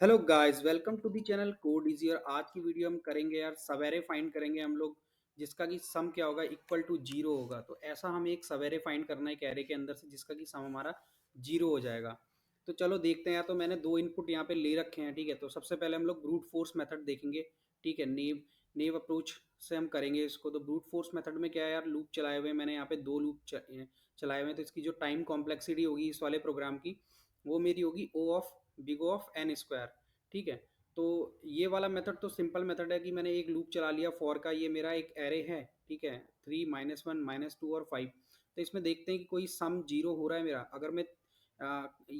Hello guys, welcome to the channel code easy. और आज की वीडियो हम करेंगे यार सवेरे फाइंड करेंगे हम लोग, जिसका कि सम क्या होगा इक्वल टू जीरो होगा। तो ऐसा हमें एक सवेरे फाइंड करना है एक एरे के अंदर से जिसका कि सम हमारा जीरो हो जाएगा। तो चलो देखते हैं। तो मैंने दो इनपुट यहाँ पे ले रखे हैं, ठीक है। तो सबसे पहले हम लोग ब्रूट फोर्स मेथड देखेंगे, ठीक है। नेव नेव अप्रोच से हम करेंगे इसको। तो ब्रूट फोर्स मेथड में क्या है यार, लूप चलाए हुए हैं। मैंने यहाँ पे दो लूप चलाए हुए हैं। तो इसकी जो टाइम कॉम्प्लेक्सिटी होगी इस वाले प्रोग्राम की, वो मेरी होगी O of big of N square, ठीक है। तो ये वाला मेथड तो सिंपल मेथड है कि मैंने एक लूप चला लिया फॉर का। ये मेरा एक एरे है, ठीक है, 3 -1 -2 और 5। तो इसमें देखते हैं कि कोई सम जीरो हो रहा है मेरा। अगर मैं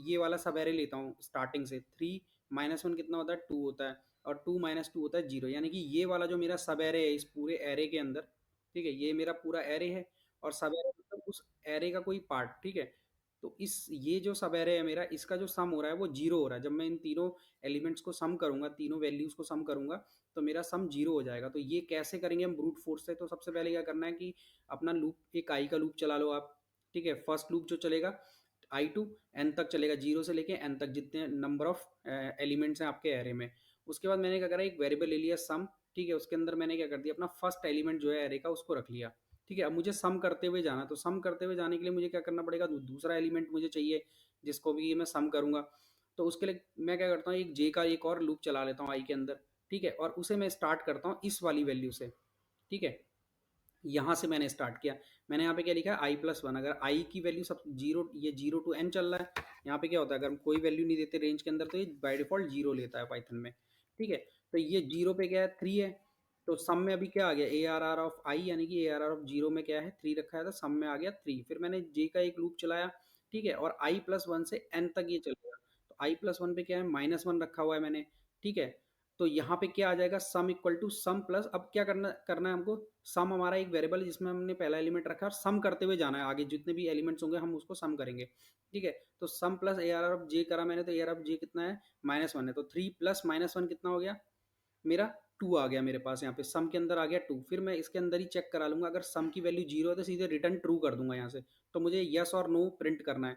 ये वाला सब एरे लेता हूँ स्टार्टिंग से, 3 -1 कितना होता है, 2 होता है, और 2 - 2 होता है जीरो। यानी कि ये वाला जो मेरा सब एरे है इस पूरे एरे के अंदर, ठीक है, ये मेरा पूरा एरे है। और सब एरे मतलब उस एरे का कोई पार्ट, ठीक है। तो इस ये जो सब एरे है मेरा, इसका जो सम हो रहा है वो जीरो हो रहा है। जब मैं इन तीनों एलिमेंट्स को सम करूंगा, तीनों वैल्यूज को सम करूंगा, तो मेरा सम जीरो हो जाएगा। तो ये कैसे करेंगे हम ब्रूट फोर्स से। तो सबसे पहले क्या करना है कि अपना लूप, एक आई का लूप चला लो आप, ठीक है। फर्स्ट लूप जो चलेगा आई टू एन तक चलेगा, जीरो से लेके एन तक जितने नंबर ऑफ एलिमेंट्स हैं आपके एरे में। उसके बाद मैंने क्या करा, एक वेरिएबल ले लिया सम, ठीक है। उसके अंदर मैंने क्या कर दिया, अपना फर्स्ट एलिमेंट जो है एरे का उसको रख लिया, ठीक है। अब मुझे सम करते हुए जाना। तो सम करते हुए जाने के लिए मुझे क्या करना पड़ेगा, दूसरा एलिमेंट मुझे चाहिए जिसको भी मैं सम करूंगा। तो उसके लिए मैं क्या करता हूँ, एक जे का एक और लूप चला लेता हूँ आई के अंदर, ठीक है। और उसे मैं स्टार्ट करता हूँ इस वाली वैल्यू से, ठीक है। यहाँ से मैंने स्टार्ट किया। मैंने यहाँ पे क्या लिखा है, i+1। अगर आई की वैल्यू सब जीरो, ये 0 to n चल रहा है। यहाँ पे क्या होता है, अगर हम कोई वैल्यू नहीं देते रेंज के अंदर तो ये बाय डिफॉल्ट जीरो लेता है पाइथन में, ठीक है। तो ये जीरो पे क्या है, 3 है। तो सम में अभी क्या आ गया, ARR ऑफ i, यानी कि ARR ऑफ 0 में क्या है, 3 रखा है, तो सम में आ गया 3। फिर मैंने जे का एक लूप चलाया, ठीक है। और i+1 से n तक ये चलेगा। तो i+1 पे क्या है, -1 रखा हुआ है मैंने, ठीक है। तो यहाँ पे क्या आ जाएगा, sum equal to sum plus, अब क्या करना करना है हमको, सम हमारा एक वेरिएबल है जिसमें हमने पहला एलिमेंट रखा है और सम करते हुए जाना है। आगे जितने भी एलिमेंट्स होंगे हम उसको सम करेंगे, ठीक है। तो sum plus A are of जे करा मैंने, तो ए आर ऑफ जे कितना है, -1 है। तो 3 + -1 कितना हो गया मेरा, 2 आ गया मेरे पास। यहाँ पे सम के अंदर आ गया 2। फिर मैं इसके अंदर ही चेक करा लूंगा, अगर सम की वैल्यू जीरो है तो सीधे रिटर्न ट्रू कर दूंगा यहाँ से। तो मुझे यस और नो प्रिंट करना है,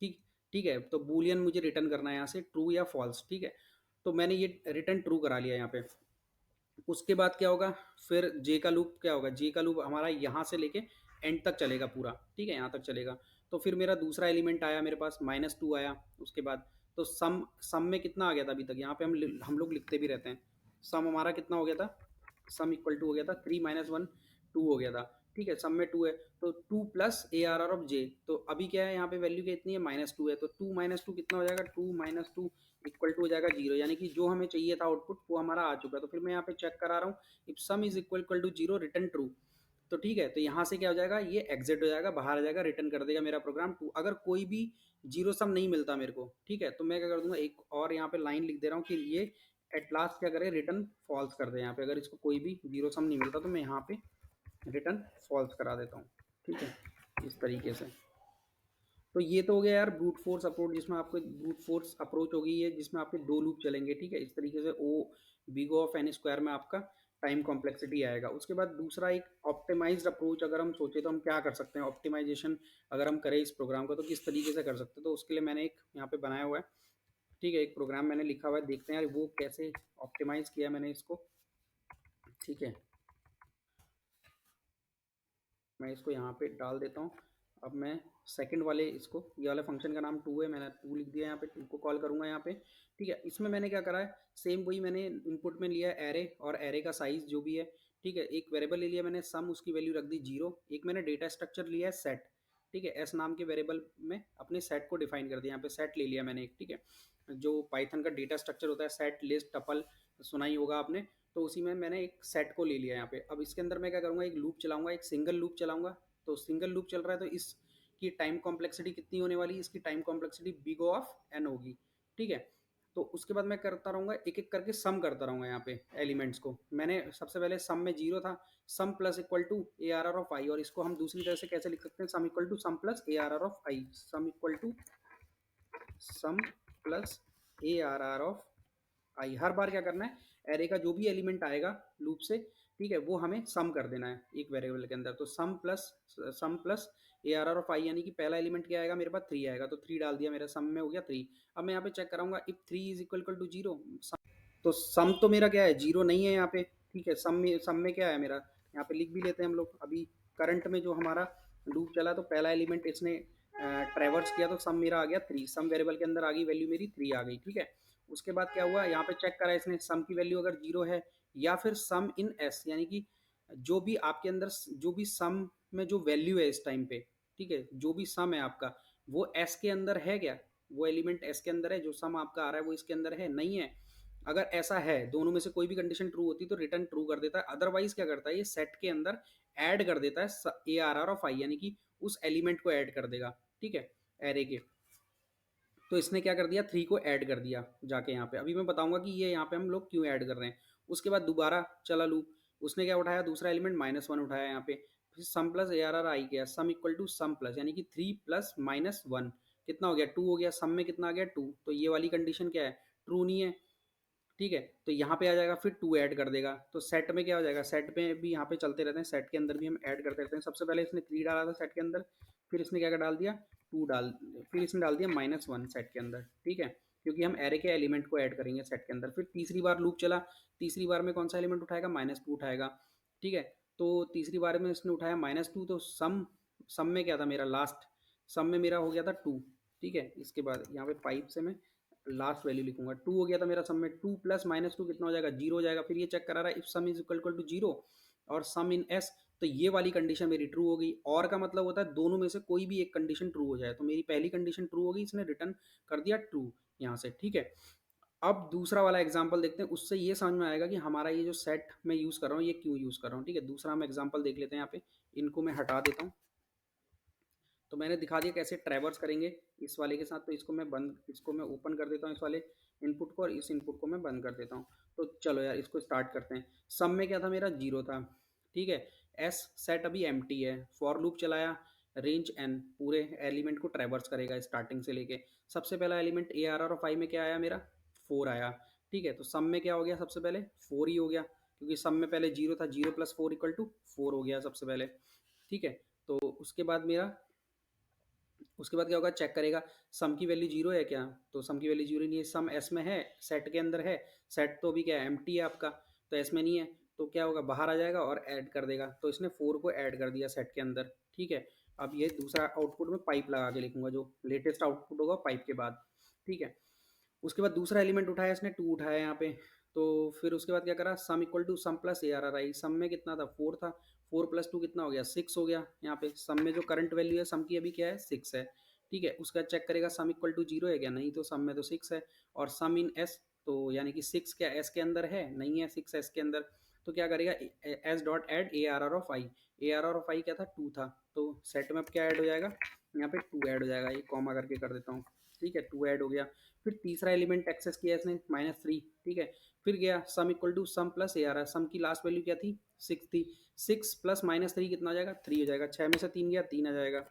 ठीक ठीक है। तो बूलियन मुझे रिटर्न करना है यहाँ से, ट्रू या फॉल्स, ठीक है। तो मैंने ये रिटर्न ट्रू करा लिया यहाँ पे। उसके बाद क्या होगा, फिर जे का लूप क्या होगा, जे का लूप हमारा यहाँ से लेके एंड तक चलेगा पूरा, ठीक है, यहाँ तक चलेगा। तो फिर मेरा दूसरा एलिमेंट आया मेरे पास, -2 आया उसके बाद। तो सम सम में कितना आ गया था अभी तक, यहाँ पे हम लोग लिखते भी रहते हैं। सम हमारा कितना हो गया था, सम इक्वल टू हो गया था 3 - 1 2 हो गया था, ठीक है। सम में 2 है, तो 2 + ARR ऑफ j। तो अभी क्या है, यहाँ पे वैल्यू कितनी है, -2 है। तो 2 - 2 कितना हो जाएगा, 2 - 2 इक्वल टू हो जाएगा जीरो। यानी कि जो हमें चाहिए था आउटपुट वो हमारा आ चुका है। तो फिर मैं यहाँ पे चेक करा रहा हूँ, if sum is equal to zero return true. तो ठीक है, तो यहाँ से क्या हो जाएगा, ये एग्जिट हो जाएगा, बाहर आ जाएगा, रिटर्न कर देगा मेरा प्रोग्राम टू। अगर कोई भी जीरो सम नहीं मिलता मेरे को, ठीक है, तो मैं क्या कर दूंगा, एक और यहाँ पे लाइन लिख दे रहा हूँ कि ये एट लास्ट क्या करे, रिटर्न फॉल्स कर दे। यहाँ पे अगर इसको कोई भी जीरो सम नहीं मिलता तो मैं यहाँ पे रिटर्न फॉल्स करा देता हूँ, ठीक है, इस तरीके से। तो ये तो हो गया यार ब्रूट फोर्स अप्रोच, जिसमें आपको ब्रूट फोर्स अप्रोच होगी ये, जिसमें आपके दो लूप चलेंगे, ठीक है। इस तरीके से ओ बिग ऑफ एन स्क्वायर में आपका टाइम कॉम्प्लेक्सिटी आएगा। उसके बाद दूसरा एक ऑप्टिमाइज्ड अप्रोच, अगर हम सोचे तो हम क्या कर सकते हैं, ऑप्टिमाइजेशन अगर हम करें इस प्रोग्राम को तो किस तरीके से कर सकते हैं। तो उसके लिए मैंने एक यहाँ पे बनाया हुआ है, ठीक है, एक प्रोग्राम मैंने लिखा हुआ है। देखते हैं यार वो कैसे ऑप्टिमाइज किया मैंने इसको, ठीक है। मैं इसको यहाँ पे डाल देता हूँ। अब मैं सेकंड वाले इसको, ये वाले फंक्शन का नाम टू है, मैंने टू लिख दिया यहाँ पे, टू को कॉल करूँगा यहाँ पे, ठीक है। इसमें मैंने क्या करा है, सेम वही मैंने इनपुट में लिया है एरे, और एरे का साइज जो भी है, ठीक है। एक वेरिएबल ले लिया मैंने सम, उसकी वैल्यू रख दी जीरो। एक मैंने डेटा स्ट्रक्चर लिया है सेट, ठीक है, एस नाम के वेरिएबल में अपने सेट को डिफाइन कर दिया। यहाँ पे सेट ले लिया मैंने एक, ठीक है। जो पाइथन का डेटा स्ट्रक्चर होता है, सेट लिस्ट टपल, सुना ही होगा आपने। तो उसी में मैंने एक सेट को ले लिया यहाँ पे। अब इसके अंदर मैं क्या करूँगा, एक लूप चलाऊंगा, एक सिंगल लूप चलाऊंगा। तो सिंगल लूप चल रहा है तो इसकी टाइम कॉम्प्लेक्सिटी कितनी होने वाली है, इसकी time complexity big of n होगी, ठीक है। तो उसके बाद मैं करता रहूँगा, एक एक करके सम करता रहूँगा यहाँ पे एलिमेंट्स को। मैंने सबसे पहले सम में जीरो था, sum plus equal to ARR of i, और इसको हम दूसरी तरह से कैसे लिख सकते हैं, sum equal to sum plus ARR of i, sum equal to sum plus ARR of I. हर बार क्या करना है, एरे का जो भी एलिमेंट आएगा लूप से, ठीक है, वो हमें सम कर देना है एक वेरिएबल के अंदर। तो sum plus A R R of I, यानी कि पहला एलिमेंट क्या आएगा मेरे पास, 3 आएगा, तो 3 डाल दिया, मेरा सम में हो गया 3। अब मैं यहाँ पे चेक कराऊंगा इफ 3 इज इक्वल टू 0, तो सम तो मेरा क्या है, 0 नहीं है यहाँ पे। ठीक है, सम में क्या है मेरा, यहाँ पे लिख भी लेते हैं हम लोग। अभी करंट में जो हमारा लूप चला, तो पहला एलिमेंट इसने ट्रेवर्स किया, तो सम मेरा आ गया 3, सम वेरिएबल के अंदर आ गई वैल्यू मेरी 3 आ गई। ठीक है, उसके बाद क्या हुआ, यहाँ पे चेक करा इसने सम की वैल्यू अगर 0 है, या फिर सम इन एस, यानी कि जो भी आपके अंदर जो भी सम में जो वैल्यू है इस टाइम पे, ठीक है, जो भी सम है आपका वो एस के अंदर है क्या, वो एलिमेंट एस के अंदर है, जो सम आपका आ रहा है वो इसके अंदर है, नहीं है। अगर ऐसा है, दोनों में से कोई भी कंडीशन ट्रू होती तो रिटर्न ट्रू कर देता है, अदरवाइज क्या करता है, ये सेट के अंदर ऐड कर देता है ए आर आर ऑफ आई, यानी कि उस एलिमेंट को ऐड कर देगा। ठीक है, एरे के। तो इसने क्या कर दिया, 3 को ऐड कर दिया जाके यहाँ पे। अभी मैं बताऊंगा कि ये यहाँ पे हम लोग क्यों ऐड कर रहे हैं। उसके बाद दोबारा चला लूप, उसने क्या उठाया, दूसरा एलिमेंट -1 उठाया यहाँ पे, फिर sum plus A R R I किया, sum equal to sum plus, यानी कि 3 प्लस -1 कितना हो गया, 2 हो गया, सम में कितना आ गया 2, तो ये वाली कंडीशन क्या है, ट्रू नहीं है। ठीक है, तो यहाँ पे आ जाएगा, फिर 2 ऐड कर देगा, तो सेट में क्या हो जाएगा, सेट में भी यहाँ पे चलते रहते हैं, सेट के अंदर भी हम ऐड करते रहते हैं। सबसे पहले इसने 3 डाला था सेट के अंदर, फिर इसने क्या डाल दिया, 2 डाल, फिर इसने डाल दिया -1 सेट के अंदर। ठीक है, क्योंकि हम एरे के एलिमेंट को ऐड करेंगे सेट के अंदर। फिर तीसरी बार लूप चला, तीसरी बार में कौन सा एलिमेंट उठाएगा, -2 उठाएगा। ठीक है, तो तीसरी बार में इसने उठाया -2, तो सम सम में क्या था मेरा, लास्ट सम में मेरा हो गया था 2। ठीक है, इसके बाद यहाँ पे पाइप से मैं लास्ट वैल्यू लिखूंगा, 2 हो गया था मेरा सम में, 2 प्लस -2 कितना हो जाएगा, 0 हो जाएगा। फिर ये चेक करा रहा है if sum is equal to 0 और सम इन एस, तो ये वाली कंडीशन मेरी ट्रू हो गई। और का मतलब होता है दोनों में से कोई भी एक कंडीशन ट्रू हो जाए, तो मेरी पहली कंडीशन ट्रू हो गई, इसने रिटर्न कर दिया ट्रू यहाँ से। ठीक है, अब दूसरा वाला एग्जाम्पल देखते हैं, उससे ये समझ में आएगा कि हमारा ये जो सेट मैं यूज़ कर रहा हूँ ये क्यों यूज़ कर रहा हूँ। ठीक है, दूसरा हम एग्जाम्पल देख लेते हैं, यहाँ पे इनको मैं हटा देता हूँ। तो मैंने दिखा दिया कैसे ट्रैवर्स करेंगे इस वाले के साथ, तो इसको मैं ओपन कर देता हूँ इस वाले इनपुट को, और इस इनपुट को मैं बंद कर देता हूँ। तो चलो यार इसको स्टार्ट करते हैं। सम में क्या था मेरा, 0 था। ठीक है, एस सेट अभी एम्प्टी है, फॉर लूप चलाया, रेंज एन पूरे एलिमेंट को ट्रैवर्स करेगा स्टार्टिंग से लेके। सबसे पहला element A R R of I में क्या आया मेरा, 4 आया। ठीक है, तो सम में क्या हो गया, सबसे पहले 4 ही हो गया, क्योंकि सम में पहले 0 था, 0 प्लस 4 इक्वल टू 4 हो गया सबसे पहले। ठीक है, तो उसके बाद क्या होगा, चेक करेगा सम की वैल्यू 0 है क्या, तो सम की वैल्यू 0 नहीं है, सम एस में है, सेट के अंदर है, सेट तो अभी क्या है, एम्प्टी है आपका, तो एस में नहीं है, तो क्या होगा, बाहर आ जाएगा और ऐड कर देगा। तो इसने 4 को ऐड कर दिया सेट के अंदर। ठीक है, अब ये दूसरा आउटपुट में पाइप लगा के लिखूंगा, जो लेटेस्ट आउटपुट होगा पाइप के बाद। ठीक है, उसके बाद दूसरा एलिमेंट उठाया इसने, 2 उठाया यहाँ पे। तो फिर उसके बाद क्या करा, sum equal to sum plus A R R I, sum में कितना था, 4 था, 4 प्लस 2 कितना हो गया, 6 हो गया। यहाँ पे सम में जो करंट वैल्यू है सम की अभी क्या है, 6 है। ठीक है, उसका चेक करेगा सम इक्वल टू 0 है क्या, नहीं, तो सम में तो 6 है। और सम इन एस, तो यानी कि 6 क्या एस के अंदर है, नहीं है 6 एस के अंदर, तो क्या करेगा, S dot add A R R of I, A R R of I क्या था, 2 था, तो सेट में अब क्या ऐड हो जाएगा, यहाँ पे 2 ऐड हो जाएगा, ये कॉमा करके कर देता हूँ। ठीक है, 2 ऐड हो गया। फिर तीसरा एलिमेंट एक्सेस किया इसने, -3। ठीक है, फिर गया sum equal to sum plus A R R, sum की लास्ट वैल्यू क्या थी, 6 थी, 6 प्लस -3 कितना आ जाएगा, 3 हो जाएगा, 6 में से 3 गया, 3 आ जाएगा।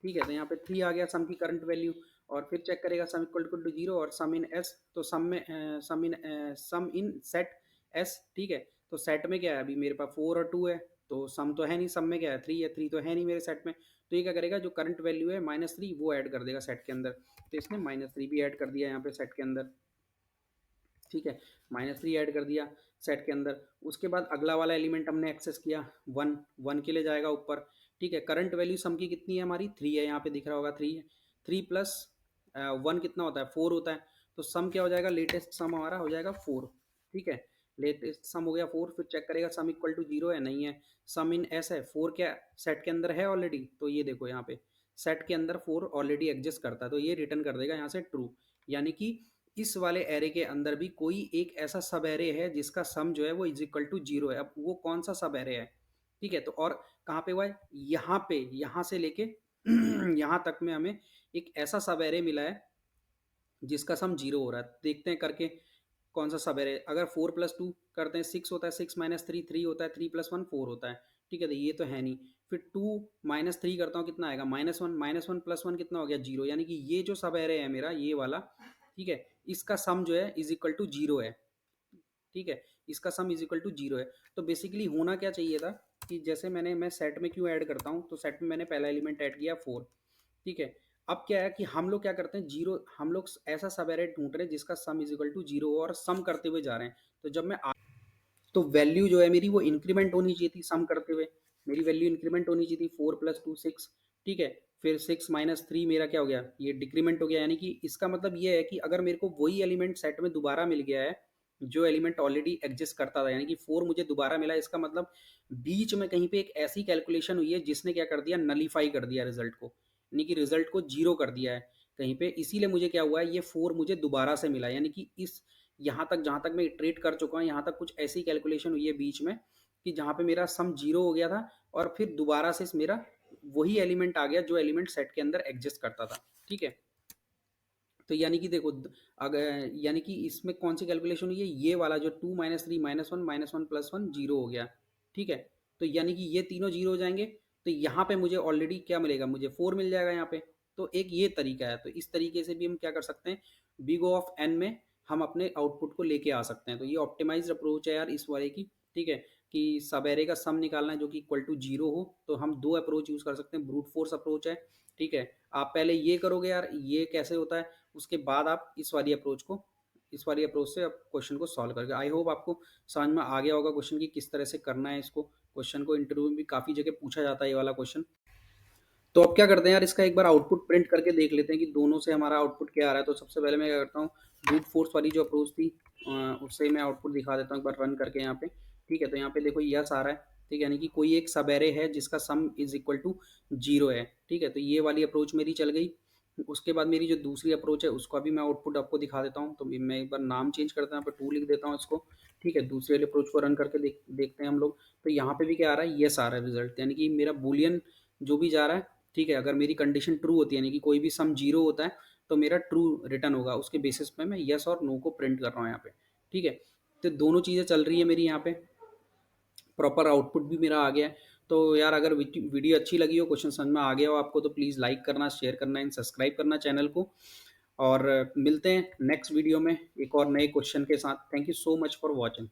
ठीक है, तो यहाँ पे 3 आ गया सम की करंट वैल्यू। और फिर चेक करेगा सम इक्वल टू 0 और सम इन एस, तो सम इन सेट एस। ठीक है, तो सेट में क्या है, अभी मेरे पास 4 और 2 है, तो सम तो है नहीं, सम में क्या है, 3 है, 3 तो है नहीं मेरे सेट में, तो ये क्या करेगा, जो करंट वैल्यू है -3 वो ऐड कर देगा सेट के अंदर। तो इसने -3 भी ऐड कर दिया यहाँ पे सेट के अंदर। ठीक है, -3 ऐड कर दिया सेट के अंदर। उसके बाद अगला वाला एलिमेंट हमने एक्सेस किया, 1, 1 के लिए जाएगा ऊपर। ठीक है, करंट वैल्यू सम की कितनी है हमारी, 3 है, यहाँ पे दिख रहा होगा 3 है, 3 प्लस 1 कितना होता है, 4 होता है, तो सम क्या हो जाएगा, लेटेस्ट सम हमारा हो जाएगा 4। ठीक है, लेटेस्ट सम हो गया 4। फिर चेक करेगा सम इक्वल टू 0 है, नहीं है, सम इन एस है, 4 क्या सेट के अंदर है ऑलरेडी, तो ये देखो यहाँ पे सेट के अंदर 4 ऑलरेडी एग्जिस्ट करता है, तो ये रिटर्न कर देगा यहाँ से ट्रू। यानी कि इस वाले एरे के अंदर भी कोई एक ऐसा सब एरे है जिसका सम जो है वो इज इक्वल टू 0 है। अब वो कौन सा सब एरे है, ठीक है, तो और कहाँ पे हुआ है, यहाँ पे, यहाँ से लेके यहाँ तक में हमें एक ऐसा सब एरे मिला है जिसका सम 0 हो रहा है। देखते हैं करके कौन सा सब एरे, अगर 4 प्लस 2 करते हैं 6 होता है, 6 माइनस 3 3 होता है, 3 प्लस 1 4 होता है। ठीक है, तो ये तो है नहीं। फिर 2 माइनस 3 करता हूँ, कितना आएगा, -1 प्लस 1 कितना हो गया, 0, यानी कि ये जो सब एरे है मेरा, ये वाला, ठीक है, इसका सम जो है इज इक्वल टू 0 है। ठीक है, इसका sum is equal to zero है। तो बेसिकली होना क्या चाहिए था कि जैसे मैं सेट में क्यों ऐड करता हूँ, तो सेट में मैंने पहला एलिमेंट ऐड किया 4, ठीक है। अब क्या है कि हम लोग क्या करते हैं, जीरो हम लोग ऐसा सब एरे ढूंढ रहे हैं जिसका sum is equal to zero और सम करते हुए जा रहे हैं। तो जब मैं तो वैल्यू जो है मेरी वो इंक्रीमेंट होनी चाहिए थी सम करते हुए, मेरी वैल्यू इंक्रीमेंट होनी चाहिए थी 4 + 2 6, ठीक है। फिर 6 - 3 मेरा क्या हो गया, ये डिक्रीमेंट हो गया, यानी कि इसका मतलब ये है कि अगर मेरे को वही एलिमेंट सेट में दोबारा मिल गया है जो एलिमेंट ऑलरेडी एग्जिस्ट करता था, यानी कि 4 मुझे दोबारा मिला, इसका मतलब बीच में कहीं पे एक ऐसी कैलकुलेशन हुई है जिसने क्या कर दिया, नलीफाई कर दिया रिजल्ट को, यानी कि रिजल्ट को जीरो कर दिया है कहीं पे, इसीलिए मुझे क्या हुआ है, ये 4 मुझे दोबारा से मिला, यानी कि इस यहाँ तक जहाँ तक मैं इटरेट कर चुका हूँ, यहाँ तक कुछ ऐसी कैलकुलेशन हुई है बीच में कि जहाँ पे मेरा सम जीरो हो गया था और फिर दोबारा से मेरा वही एलिमेंट आ गया जो एलिमेंट सेट के अंदर एग्जिस्ट करता था, ठीक है। तो यानी कि देखो अगर यानी कि इसमें कौन सी कैलकुलेशन हुई है, ये वाला जो 2 - 3 - 1 - 1 + 1 जीरो हो गया, ठीक है। तो यानी कि ये तीनों जीरो हो जाएंगे, तो यहाँ पे मुझे ऑलरेडी क्या मिलेगा, मुझे 4 मिल जाएगा यहाँ पे। तो एक ये तरीका है, तो इस तरीके से भी हम क्या कर सकते हैं, बिग O ऑफ n में हम अपने आउटपुट को लेके आ सकते हैं। तो ये ऑप्टिमाइज्ड अप्रोच है यार इस वाले की, ठीक है, कि सब एरे का सम निकालना है जो कि इक्वल टू जीरो हो। तो हम दो अप्रोच यूज़ कर सकते हैं, ब्रूट फोर्स अप्रोच है, ठीक है। आप पहले ये करोगे यार, ये कैसे होता है, उसके बाद आप इस वाली अप्रोच से आप क्वेश्चन को सॉल्व करके, आई होप आपको समझ में आ गया होगा क्वेश्चन की किस तरह से करना है इसको। क्वेश्चन को इंटरव्यू में भी काफ़ी जगह पूछा जाता है ये वाला क्वेश्चन। तो अब क्या करते हैं यार, इसका एक बार आउटपुट प्रिंट करके देख लेते हैं कि दोनों से हमारा आउटपुट क्या आ रहा है। तो सबसे पहले मैं क्या करता हूँ, ब्रूट फोर्स वाली जो अप्रोच थी उससे मैं आउटपुट दिखा देता हूँ एक बार रन करके यहाँ पे, ठीक है। तो यहाँ पे देखो यस आ रहा है, ठीक है, यानी कि कोई एक सब एरे है जिसका sum is equal to zero है, ठीक है। तो ये वाली अप्रोच मेरी चल गई। उसके बाद मेरी जो दूसरी अप्रोच है उसका भी मैं आउटपुट आपको दिखा देता हूँ। तो मैं एक बार नाम चेंज करता हूँ, यहाँ पे 2 लिख देता हूँ इसको, ठीक है। दूसरे वाले अप्रोच को रन करके देखते हैं हम लोग। तो यहाँ पे भी क्या आ रहा है, यस आ रहा है रिजल्ट, यानी कि मेरा बूलियन जो भी जा रहा है, ठीक है। अगर मेरी कंडीशन ट्रू होती है, यानी कि कोई भी सम जीरो होता है, तो मेरा ट्रू रिटर्न होगा, उसके बेसिस पे मैं यस और नो को प्रिंट कर रहा हूँ यहाँ पे, ठीक है। तो दोनों चीज़ें चल रही है मेरी यहाँ पे, प्रॉपर आउटपुट भी मेरा आ गया है। तो यार अगर वीडियो अच्छी लगी हो, क्वेश्चन समझ में आ गया हो आपको, तो प्लीज़ लाइक करना, शेयर करना एंड सब्सक्राइब करना चैनल को। और मिलते हैं नेक्स्ट वीडियो में एक और नए क्वेश्चन के साथ। Thank you so much for watching.